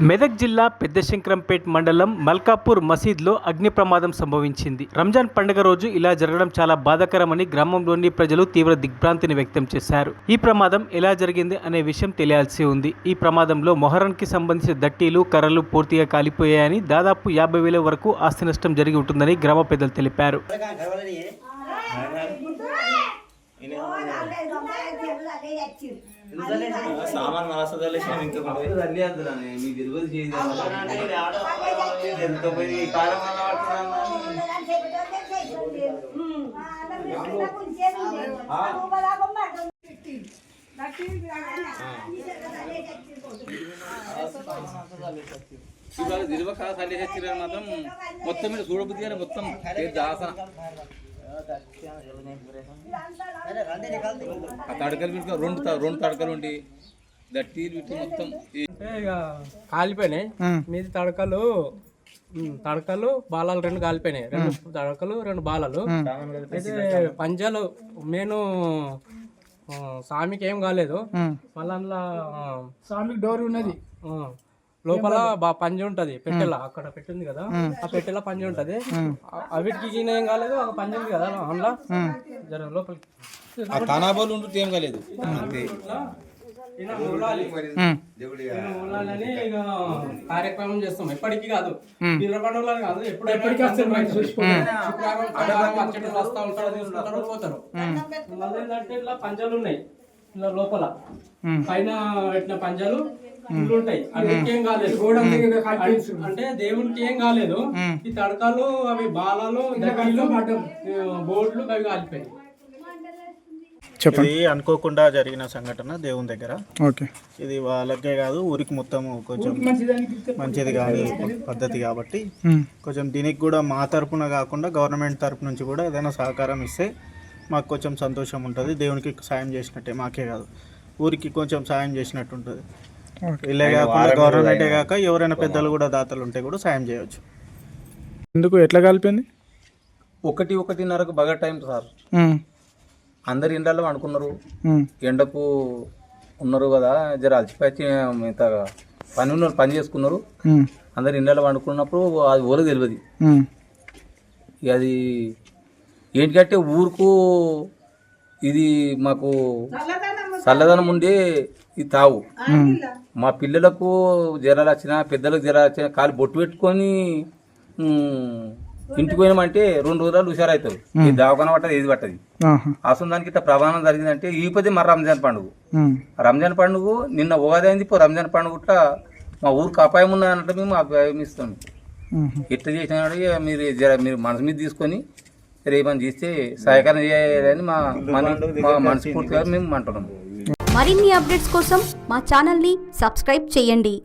మెదక్ జిల్లా పెద్దశంకరంపేట్ మండలం మల్కాపూర్ మసీద్లో అగ్ని ప్రమాదం సంభవించింది. రంజాన్ పండుగ రోజు ఇలా జరగడం చాలా బాధాకరమని గ్రామంలోని ప్రజలు తీవ్ర దిగ్భ్రాంతిని వ్యక్తం చేశారు. ఈ ప్రమాదం ఎలా జరిగింది అనే విషయం తెలియాల్సి ఉంది. ఈ ప్రమాదంలో మొహరంకి సంబంధించిన దట్టీలు, కర్రలు పూర్తిగా కాలిపోయాయని, దాదాపు 50,000 వరకు ఆస్తి నష్టం జరిగి ఉంటుందని గ్రామ పెద్దలు తెలిపారు. సామాన్ ఇవాళ దిల్వక తల్లి హెచ్చరిక మాత్రం మొత్తం మీద చూడబుద్ధి కానీ మొత్తం దాసన తడకలు రెండు తడకలు ఉండి దట్టీలు ఇటు మొత్తం కాలిపోయినాయి. మీది తడకలు బాలాలు 2 కాలిపోయినాయి. 2 తడకలు 2 బాలాలు. అయితే పంజాలు నేను స్వామికి ఏం కాలేదు. మళ్ళీ అందులో స్వామికి డోర్ ఉన్నది. లోపల పంజ ఉంటది, పెట్టెల అక్కడ పెట్టింది కదా, ఆ పెట్టెల పంజ ఉంటది. అవిటికి ఏం కాలేదు, ఒక పంజ ఉంది కదా అందులో జర లోపలికి ఏం కాలేదు. కార్యక్రమం చేస్తాం. ఎప్పటికీ కాదు, పండుగలు కాదు, ఎప్పటికీ వస్తూ ఉంటారు, తీసుకుంటారు, పోతారు. మళ్ళీ ఏంటంటే ఇట్లా పంజాలు ఉన్నాయి, ఇలా లోపల పైన పెట్టిన పంజాలు ఉంటాయి. అన్నిటికి ఏం కాలేదు, అంటే దేవునికి ఏం కాలేదు. ఈ తడకలు, అవి బాలాలు, బోర్డులు అవి కాలిపోయాయి. ఇది అనుకోకుండా జరిగిన సంఘటన దేవుని దగ్గర. ఇది వాళ్ళకే కాదు, ఊరికి మొత్తం కొంచెం మంచిది కాదు పద్ధతి కాబట్టి కొంచెం దీనికి కూడా మా తరపున కాకుండా గవర్నమెంట్ తరపు నుంచి కూడా ఏదైనా సహకారం ఇస్తే మాకు కొంచెం సంతోషం ఉంటుంది. దేవునికి సాయం చేసినట్టే, మాకే కాదు ఊరికి కొంచెం సాయం చేసినట్టు ఉంటుంది. ఇల్లే కాకుండా గవర్నమెంటే కాక ఎవరైనా పెద్దలు కూడా దాతలు ఉంటే కూడా సాయం చేయవచ్చు. ఎందుకు ఎట్లా కలిపింది? 1:30కు బాగా టైం సార్. అందరు ఇండ్లలో అనుకున్నారు, ఎండకు ఉన్నారు కదా, జర అలసిపోయి ఇంత పని ఉన్న పని చేసుకున్నారు. అందరు ఇండ్లలో వండుకున్నప్పుడు అది ఓలకు తెలియదు. అది ఏంటికంటే ఊరుకు ఇది మాకు చల్లదనం ఉండే ఇది తావు. మా పిల్లలకు జ్వరాలు వచ్చినా, పెద్దలకు జ్వరాలు వచ్చినా కాలు బొట్టు పెట్టుకొని ఇంటికి పోయినామంటే 2 రోజులు హుషారవుతారు. ఈ దవాఖాన పట్టదు, ఏది పట్టది. అసలు దానికి ఇట్లా ప్రమాణం జరిగిందంటే ఈపది మరి రంజాన్ పండుగ. రంజాన్ పండుగ నిన్న ఉగాది అయింది. ఇప్పుడు రంజాన్ పండుగ మా ఊరికి అపాయం ఉన్నదంటే మేము అపాయం ఇస్తాం. ఎట్లా చేసినా మీరు మనసు మీద తీసుకొని రేపని చేస్తే సహాయకారం చేయాలని మా మనస్ఫూర్తిగా మేము అంటున్నాం. మరిన్ని అప్డేట్స్ కోసం మా ఛానల్ని సబ్స్క్రైబ్ చేయండి.